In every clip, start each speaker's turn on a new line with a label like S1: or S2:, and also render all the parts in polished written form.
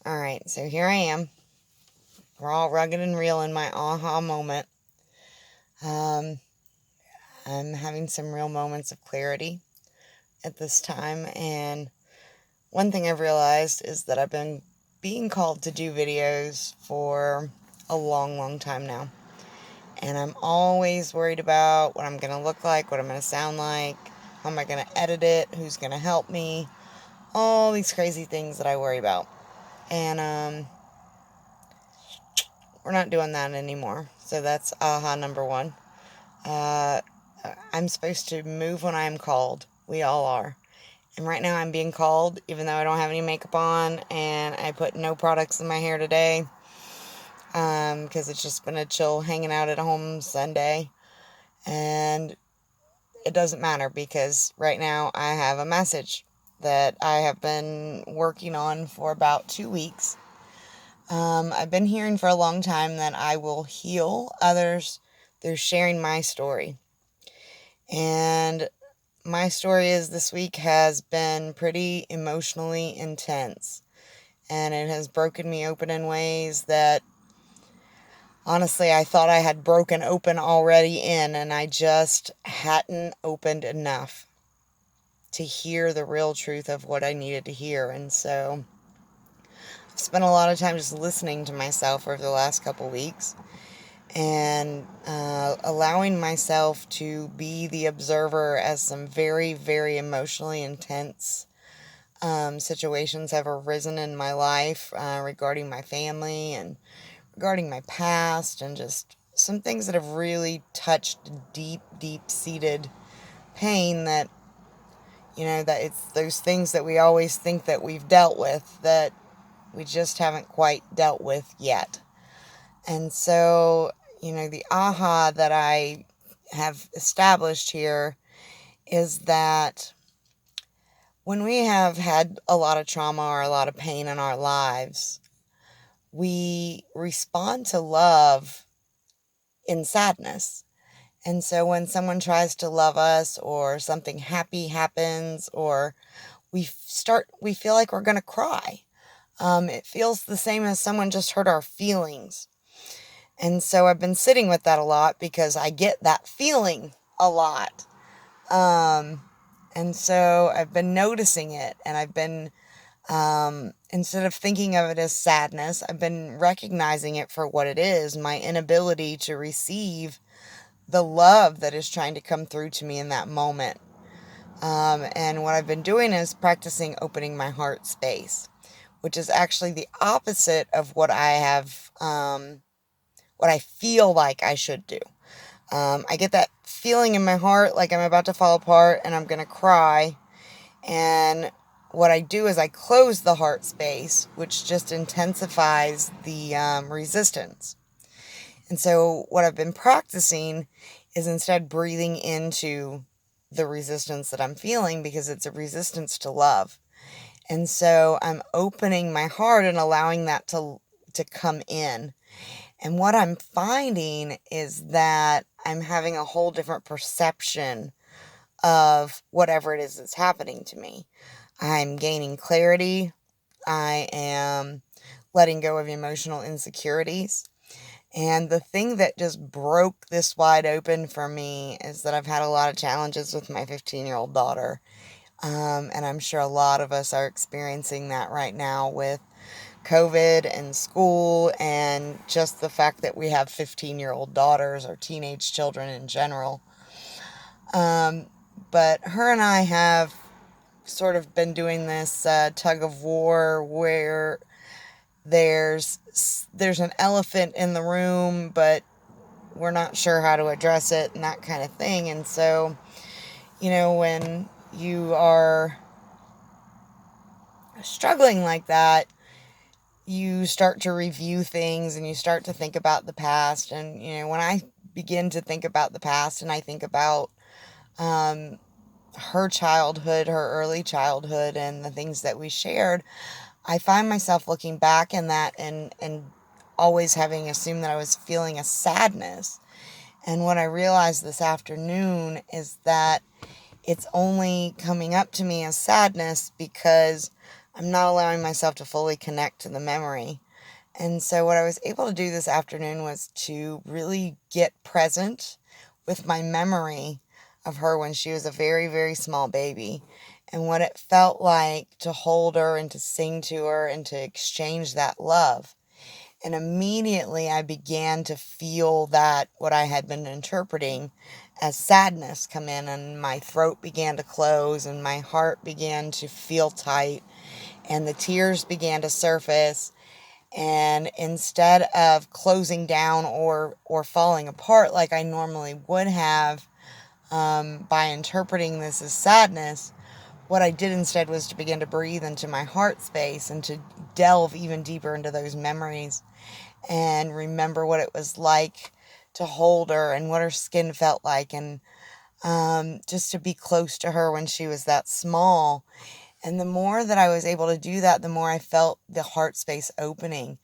S1: Alright, so here I am. Raw, rugged, and real in my aha moment. I'm having some real moments of clarity at this time, and one thing I've realized is that I've been being called to do videos for a long, long time now. And I'm always worried about what I'm going to look like, what I'm going to sound like, how am I going to edit it, who's going to help me, all these crazy things that I worry about. And we're not doing that anymore. So that's aha number one. I'm supposed to move when I'm called. We all are. And right now I'm being called, even though I don't have any makeup on, and I put no products in my hair today, because it's just been a chill hanging out at home Sunday. And it doesn't matter, because right now I have a message that I have been working on for about 2 weeks. I've been hearing for a long time that I will heal others through sharing my story. And my story is this week has been pretty emotionally intense. And it has broken me open in ways that, honestly, I thought I had broken open already and I just hadn't opened enough to hear the real truth of what I needed to hear. And so I've spent a lot of time just listening to myself over the last couple weeks and allowing myself to be the observer as some very, very emotionally intense situations have arisen in my life regarding my family and regarding my past, and just some things that have really touched deep, deep-seated pain that, that it's those things that we always think that we've dealt with that we just haven't quite dealt with yet. And so, the aha that I have established here is that when we have had a lot of trauma or a lot of pain in our lives, we respond to love in sadness. And so when someone tries to love us, or something happy happens, or we feel like we're going to cry. It feels the same as someone just hurt our feelings. And so I've been sitting with that a lot because I get that feeling a lot. And so I've been noticing it, and I've been, instead of thinking of it as sadness, I've been recognizing it for what it is, my inability to receive the love that is trying to come through to me in that moment. And what I've been doing is practicing opening my heart space, which is actually the opposite of what I have, what I feel like I should do. I get that feeling in my heart like I'm about to fall apart and I'm going to cry. And what I do is I close the heart space, which just intensifies the resistance. And so what I've been practicing is instead breathing into the resistance that I'm feeling, because it's a resistance to love. And so I'm opening my heart and allowing that to come in. And what I'm finding is that I'm having a whole different perception of whatever it is that's happening to me. I'm gaining clarity. I am letting go of emotional insecurities. And the thing that just broke this wide open for me is that I've had a lot of challenges with my 15-year-old daughter. And I'm sure a lot of us are experiencing that right now with COVID and school, and just the fact that we have 15-year-old daughters, or teenage children in general. But her and I have sort of been doing this tug of war where there's an elephant in the room, but we're not sure how to address it and that kind of thing. And so, when you are struggling like that, you start to review things and you start to think about the past. And, when I begin to think about the past and I think about her childhood, her early childhood, and the things that we shared, I find myself looking back in that and always having assumed that I was feeling a sadness. And what I realized this afternoon is that it's only coming up to me as sadness because I'm not allowing myself to fully connect to the memory. And so what I was able to do this afternoon was to really get present with my memory of her when she was a very, very small baby, and what it felt like to hold her and to sing to her and to exchange that love. And immediately I began to feel that what I had been interpreting as sadness come in, and my throat began to close and my heart began to feel tight and the tears began to surface. And instead of closing down or falling apart like I normally would have, by interpreting this as sadness, what I did instead was to begin to breathe into my heart space and to delve even deeper into those memories and remember what it was like to hold her and what her skin felt like, and just to be close to her when she was that small. And the more that I was able to do that, the more I felt the heart space opening.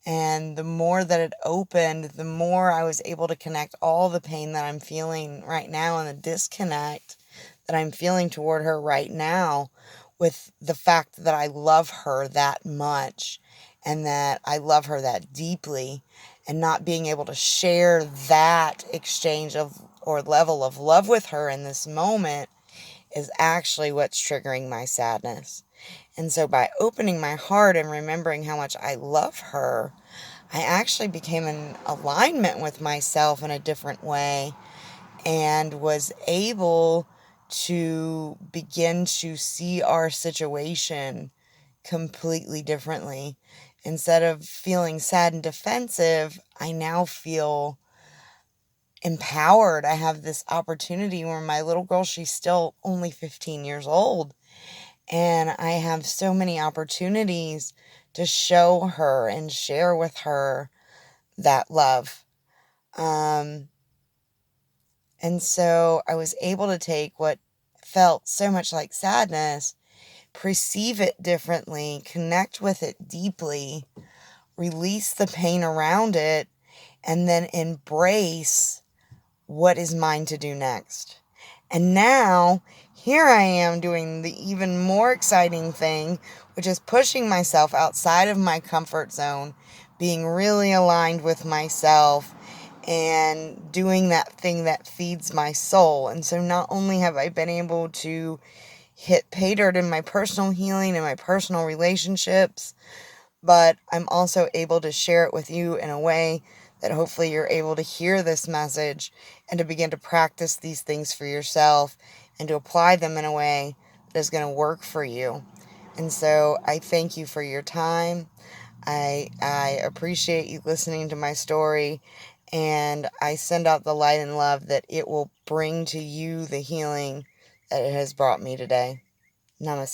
S1: And the more that it opened, the more I was able to connect all the pain that I'm feeling right now and the disconnect that I'm feeling toward her right now with the fact that I love her that much and that I love her that deeply, and not being able to share that exchange of or level of love with her in this moment is actually what's triggering my sadness. And so by opening my heart and remembering how much I love her, I actually became in alignment with myself in a different way and was able to begin to see our situation completely differently. Instead of feeling sad and defensive, I now feel empowered. I have this opportunity where my little girl, she's still only 15 years old, and I have so many opportunities to show her and share with her that love. And so I was able to take what felt so much like sadness, perceive it differently, connect with it deeply, release the pain around it, and then embrace what is mine to do next. And now, here I am doing the even more exciting thing, which is pushing myself outside of my comfort zone, being really aligned with myself, and doing that thing that feeds my soul. And so not only have I been able to hit pay dirt in my personal healing and my personal relationships, but I'm also able to share it with you in a way that hopefully you're able to hear this message and to begin to practice these things for yourself and to apply them in a way that is going to work for you. And so I thank you for your time. I appreciate you listening to my story, and I send out the light and love that it will bring to you the healing that it has brought me today. Namaste.